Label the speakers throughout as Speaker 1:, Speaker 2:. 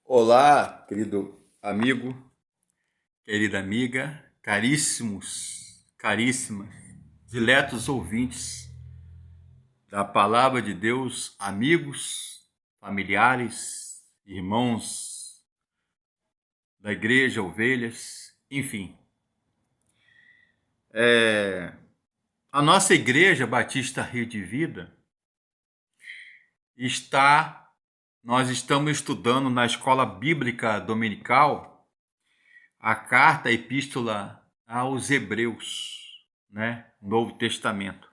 Speaker 1: Olá, querido amigo, querida amiga, caríssimos, caríssimas, diletos ouvintes da Palavra de Deus, amigos, familiares, irmãos da igreja, ovelhas, enfim. A nossa igreja Batista Rio de Vida nós estamos estudando na escola bíblica dominical a carta, a epístola aos Hebreus, né? Novo Testamento.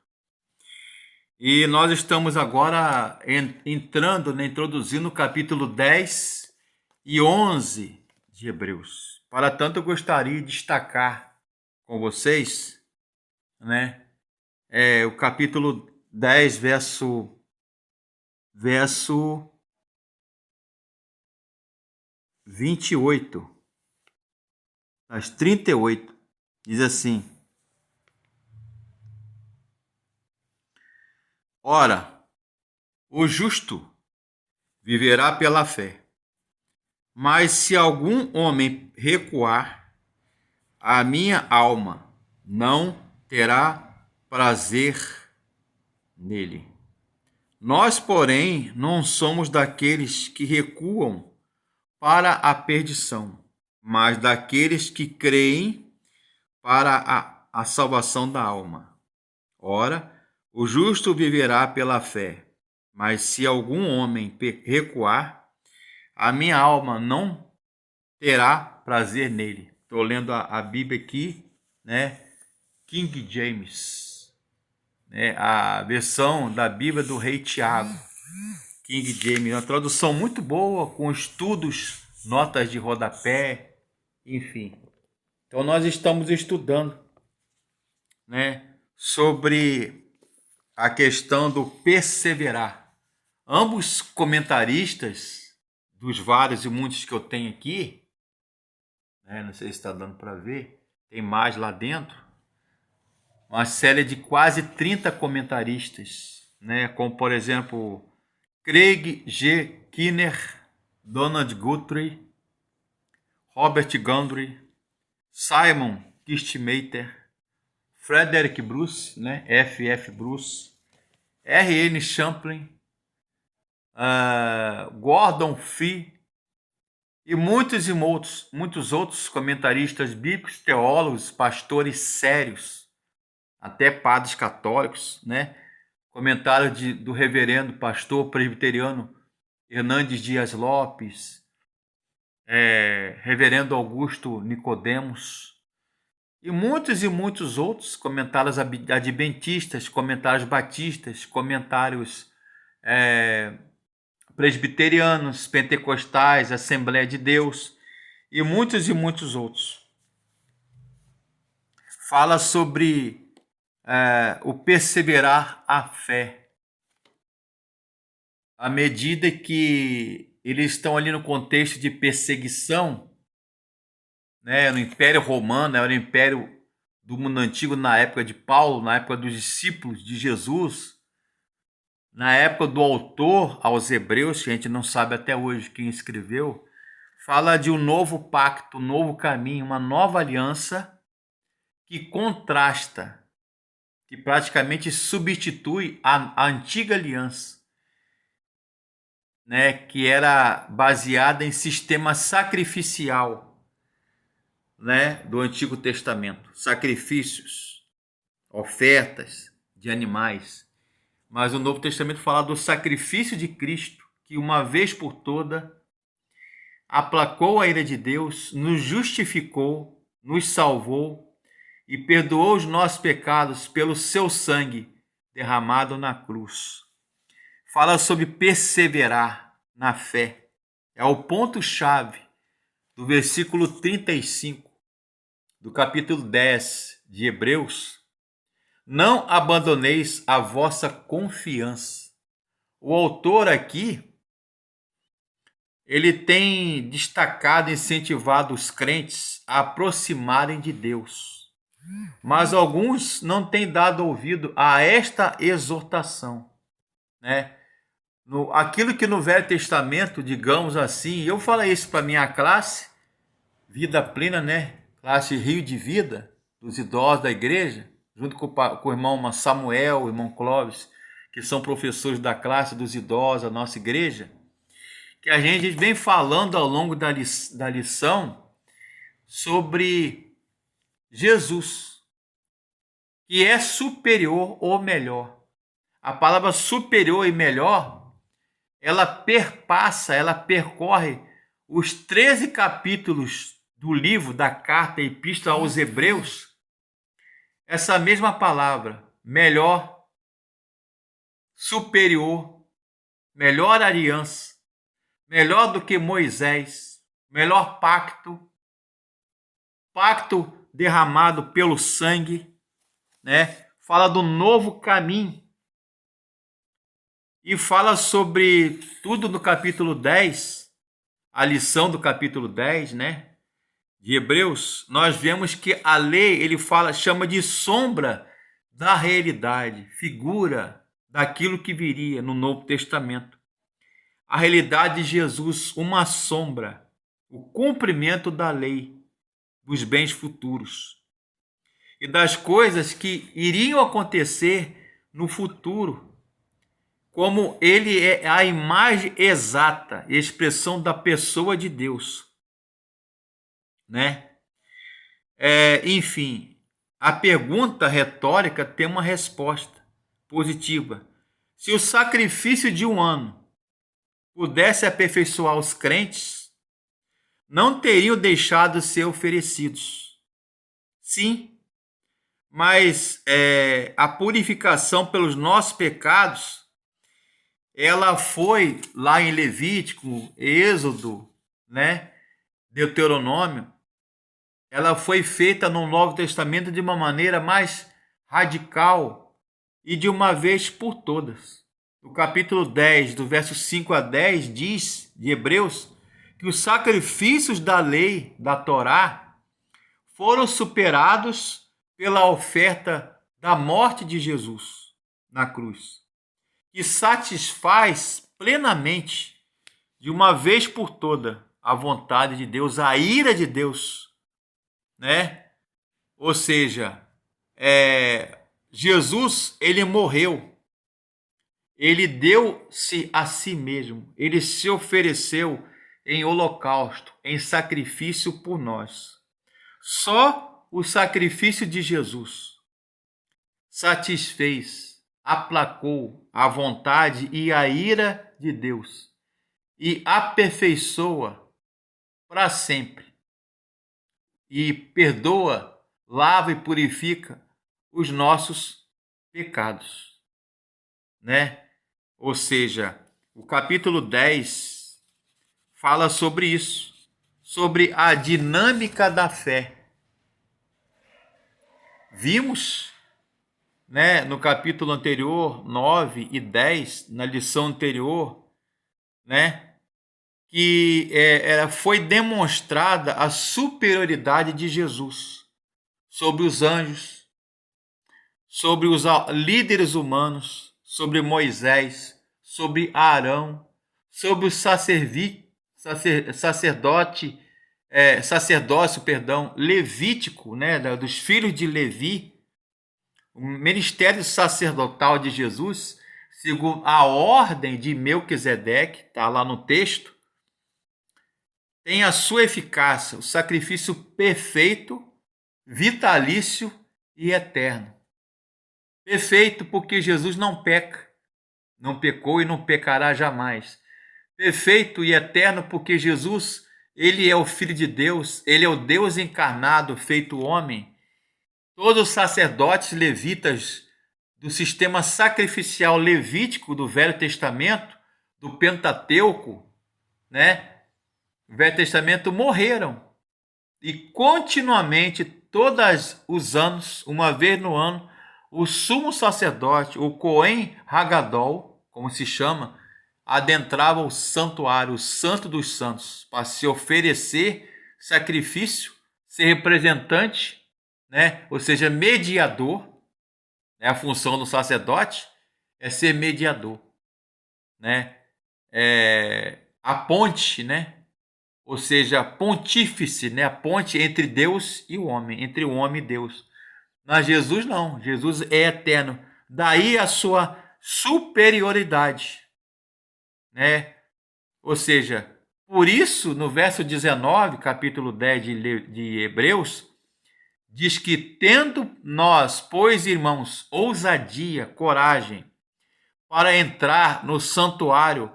Speaker 1: E nós estamos agora entrando, né, introduzindo o capítulo 10 e 11 de Hebreus. Para tanto, eu gostaria de destacar com vocês, né, o capítulo 10, verso 28, às 38, diz assim: Ora, o justo viverá pela fé, mas se algum homem recuar, a minha alma não terá prazer nele. Nós, porém, não somos daqueles que recuam para a perdição, mas daqueles que creem para a salvação da alma. Ora, o justo viverá pela fé, mas se algum homem recuar, a minha alma não terá prazer nele. Estou lendo a Bíblia aqui, né? King James, né? A versão da Bíblia do Rei Tiago. King James, uma tradução muito boa, com estudos, notas de rodapé, enfim. Então nós estamos estudando, né, sobre a questão do perseverar. Ambos comentaristas, dos vários e muitos que eu tenho aqui, né, não sei se está dando para ver, tem mais lá dentro, uma série de quase 30 comentaristas, né, como por exemplo Craig G. Kinner, Donald Guthrie, Robert Gundry, Simon Kistemaker, Frederick Bruce, né, F.F. Bruce, R.N. Champlin, Gordon Fee e muitos outros comentaristas bíblicos, teólogos, pastores sérios, até padres católicos, né? Comentário do reverendo pastor presbiteriano Hernandes Dias Lopes, reverendo Augusto Nicodemos, e muitos outros comentários adventistas, comentários batistas, comentários presbiterianos, pentecostais, Assembleia de Deus e muitos outros. Fala sobre o perseverar a fé. À medida que eles estão ali no contexto de perseguição, né, no Império Romano, era o Império do mundo antigo na época de Paulo, na época dos discípulos de Jesus, na época do autor aos Hebreus, que a gente não sabe até hoje quem escreveu, fala de um novo pacto, um novo caminho, uma nova aliança que contrasta, que praticamente substitui a antiga aliança, né, que era baseada em sistema sacrificial, né, do Antigo Testamento, sacrifícios, ofertas de animais. Mas o Novo Testamento fala do sacrifício de Cristo, que uma vez por toda aplacou a ira de Deus, nos justificou, nos salvou e perdoou os nossos pecados pelo seu sangue derramado na cruz. Fala sobre perseverar na fé. É o ponto-chave do versículo 35 do capítulo 10 de Hebreus. Não abandoneis a vossa confiança. O autor aqui, ele tem destacado e incentivado os crentes a aproximarem de Deus. Mas alguns não têm dado ouvido a esta exortação, né? Aquilo que no Velho Testamento, digamos assim, eu falei isso para minha classe, Vida Plena, né? Classe Rio de Vida, dos idosos da igreja, junto com o irmão Samuel, o irmão Clóvis, que são professores da classe dos idosos da nossa igreja, que a gente vem falando ao longo da lição sobre Jesus, que é superior ou melhor. A palavra superior e melhor, ela perpassa, ela percorre os 13 capítulos do livro da carta e epístola aos Hebreus. Essa mesma palavra, melhor, superior, melhor aliança, melhor do que Moisés, melhor pacto derramado pelo sangue, né? Fala do novo caminho. E fala sobre tudo no capítulo 10, a lição do capítulo 10, né? De Hebreus, nós vemos que a lei, ele chama de sombra da realidade, figura daquilo que viria no Novo Testamento. A realidade de Jesus, uma sombra, o cumprimento da lei, dos bens futuros e das coisas que iriam acontecer no futuro, como ele é a imagem exata, expressão da pessoa de Deus, né? Enfim, a pergunta retórica tem uma resposta positiva. Se o sacrifício de um ano pudesse aperfeiçoar os crentes, não teriam deixado de ser oferecidos. Sim, mas a purificação pelos nossos pecados, ela foi lá em Levítico, Êxodo, né, Deuteronômio, ela foi feita no Novo Testamento de uma maneira mais radical e de uma vez por todas. No capítulo 10, do verso 5 a 10, diz, de Hebreus, que os sacrifícios da lei, da Torá, foram superados pela oferta da morte de Jesus na cruz, que satisfaz plenamente, de uma vez por toda, a vontade de Deus, a ira de Deus, né? Ou seja, Jesus, ele morreu, ele deu-se a si mesmo, ele se ofereceu em holocausto, em sacrifício por nós. Só o sacrifício de Jesus satisfez, aplacou a vontade e a ira de Deus e aperfeiçoa para sempre e perdoa, lava e purifica os nossos pecados, né? Ou seja, o capítulo 10 fala sobre isso, sobre a dinâmica da fé. Vimos, né, no capítulo anterior, 9 e 10, na lição anterior, né, que foi demonstrada a superioridade de Jesus sobre os anjos, sobre os líderes humanos, sobre Moisés, sobre Arão, sobre o sacerdócio levítico, né, dos filhos de Levi, o ministério sacerdotal de Jesus, segundo a ordem de Melquisedeque, está lá no texto, tem a sua eficácia, o sacrifício perfeito, vitalício e eterno. Perfeito porque Jesus não peca, não pecou e não pecará jamais. Perfeito e eterno porque Jesus, ele é o Filho de Deus, ele é o Deus encarnado, feito homem. Todos os sacerdotes levitas do sistema sacrificial levítico do Velho Testamento, do Pentateuco, né? O Velho Testamento morreram. E continuamente, todos os anos, uma vez no ano, o sumo sacerdote, o Cohen Hagadol, como se chama, adentrava o santuário, o santo dos santos, para se oferecer sacrifício, ser representante, né? Ou seja, mediador, né? A função do sacerdote é ser mediador, né? a ponte, né? Ou seja, pontífice, né? A ponte entre Deus e o homem, entre o homem e Deus. Mas Jesus não, Jesus é eterno. Daí a sua superioridade, né? Ou seja, por isso, no verso 19, capítulo 10 de Hebreus, diz que tendo nós, pois irmãos, ousadia, coragem, para entrar no santuário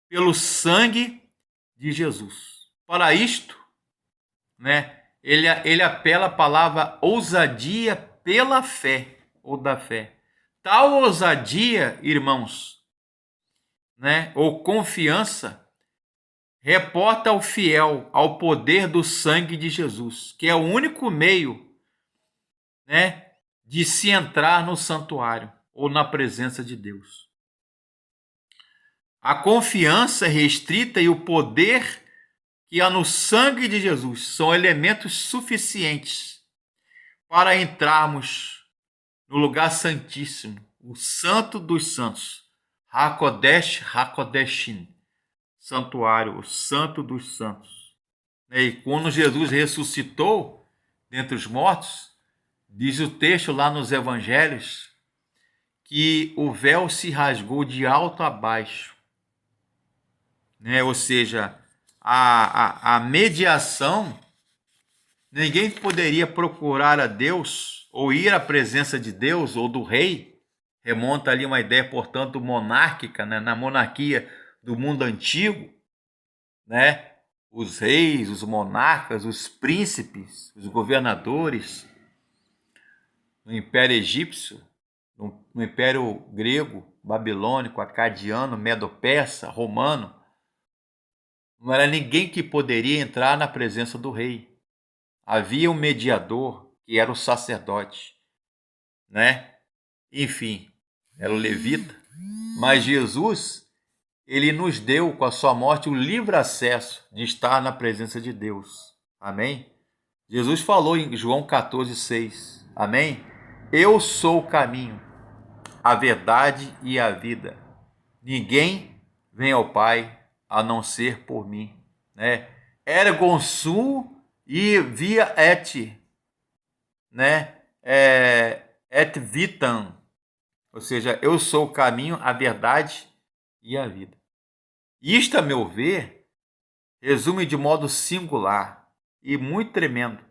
Speaker 1: pelo sangue de Jesus. Para isto, né, ele apela à palavra ousadia pela fé, ou da fé. Tal ousadia, irmãos, né, ou confiança, reporta ao fiel ao poder do sangue de Jesus, que é o único meio, né, de se entrar no santuário ou na presença de Deus. A confiança restrita e o poder que há no sangue de Jesus são elementos suficientes para entrarmos no lugar santíssimo, o santo dos santos, Hakodesh Hakodeshin, santuário, o santo dos santos. E quando Jesus ressuscitou dentre os mortos, diz o texto lá nos evangelhos que o véu se rasgou de alto a baixo, né? Ou seja, a mediação, ninguém poderia procurar a Deus ou ir à presença de Deus ou do rei. Remonta ali uma ideia, portanto, monárquica, né? Na monarquia do mundo antigo, né? Os reis, os monarcas, os príncipes, os governadores, no Império Egípcio, no Império Grego, Babilônico, Acadiano, Medo-Persa, Romano, não era ninguém que poderia entrar na presença do rei. Havia um mediador, que era o sacerdote, né? Enfim, era o levita. Mas Jesus, ele nos deu com a sua morte o livre acesso de estar na presença de Deus. Amém? Jesus falou em João 14,6. Amém? Eu sou o caminho, a verdade e a vida. Ninguém vem ao Pai a não ser por mim, né? Ergon sum e via et, né? Et vitam, ou seja, eu sou o caminho, a verdade e a vida. Isto, a meu ver, resume de modo singular e muito tremendo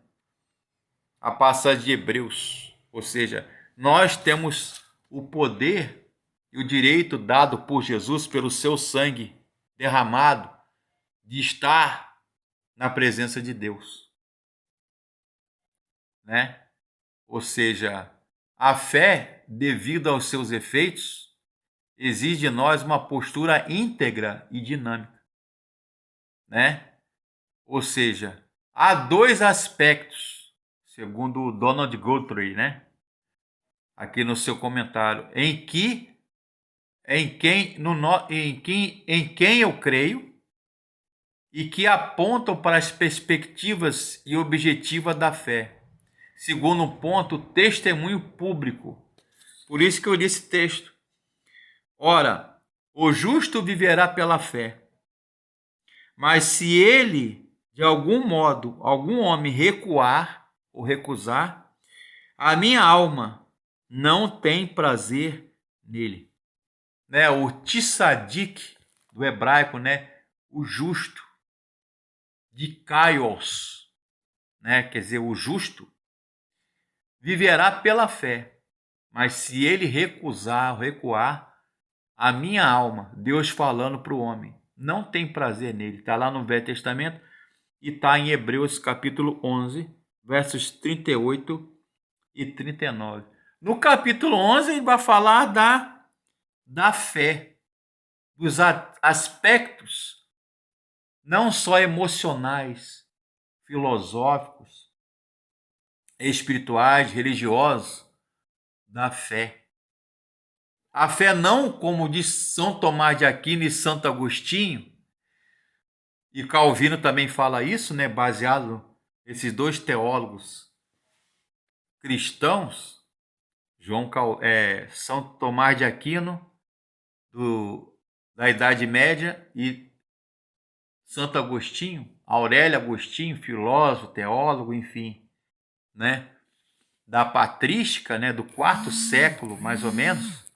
Speaker 1: a passagem de Hebreus. Ou seja, nós temos o poder e o direito dado por Jesus pelo seu sangue derramado de estar na presença de Deus, né? Ou seja, a fé, devido aos seus efeitos, exige de nós uma postura íntegra e dinâmica, né? Ou seja, há dois aspectos, segundo o Donald Guthrie, né? Aqui no seu comentário, em quem eu creio e que apontam para as perspectivas e objetivas da fé. Segundo ponto, testemunho público. Por isso que eu li esse texto. Ora, o justo viverá pela fé. Mas se ele, de algum modo, algum homem recuar ou recusar, a minha alma não tem prazer nele. Né? O tzadik do hebraico, né? O justo, de kaios, né? Quer dizer, o justo viverá pela fé. Mas se ele recusar ou recuar, a minha alma, Deus falando para o homem, não tem prazer nele. Está lá no Velho Testamento e está em Hebreus capítulo 11, versos 38 e 39. No capítulo 11 ele vai falar da fé, dos aspectos não só emocionais, filosóficos, espirituais, religiosos da fé. A fé não, como diz São Tomás de Aquino e Santo Agostinho, e Calvino também fala isso, né, baseado nesses dois teólogos cristãos, São Tomás de Aquino, da Idade Média, e Santo Agostinho, Aurélio Agostinho, filósofo, teólogo, enfim, né, da patrística, né, do quarto século, mais ou menos,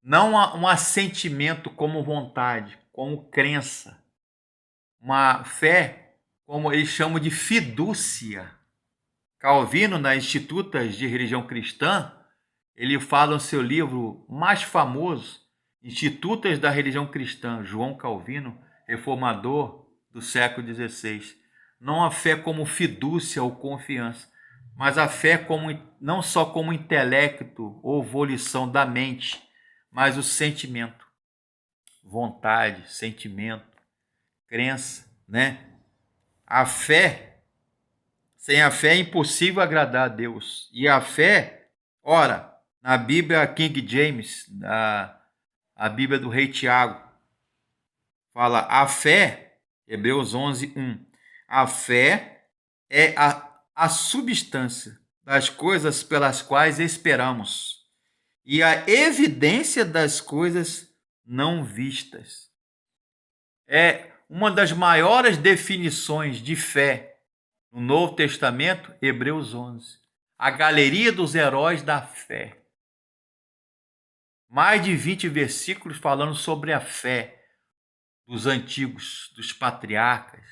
Speaker 1: não um assentimento como vontade, como crença, uma fé, como eles chamam de fidúcia. Calvino, nas Institutas de Religião Cristã, ele fala no seu livro mais famoso, Institutas da Religião Cristã, João Calvino, reformador do século XVI. Não a fé como fidúcia ou confiança, mas a fé como, não só como intelecto ou volição da mente, mas o sentimento, vontade, sentimento, crença, né? A fé, sem a fé é impossível agradar a Deus. E a fé, ora, na Bíblia King James, a Bíblia do Rei Tiago, fala a fé, Hebreus 11, 1. A fé é a substância das coisas pelas quais esperamos e a evidência das coisas não vistas. É uma das maiores definições de fé no Novo Testamento, Hebreus 11. A galeria dos heróis da fé. Mais de 20 versículos falando sobre a fé dos antigos, dos patriarcas,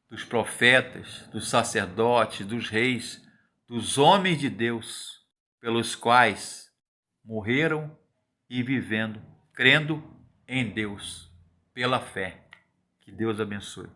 Speaker 1: dos profetas, dos sacerdotes, dos reis, dos homens de Deus, pelos quais morreram e vivendo, crendo em Deus, pela fé. Que Deus abençoe.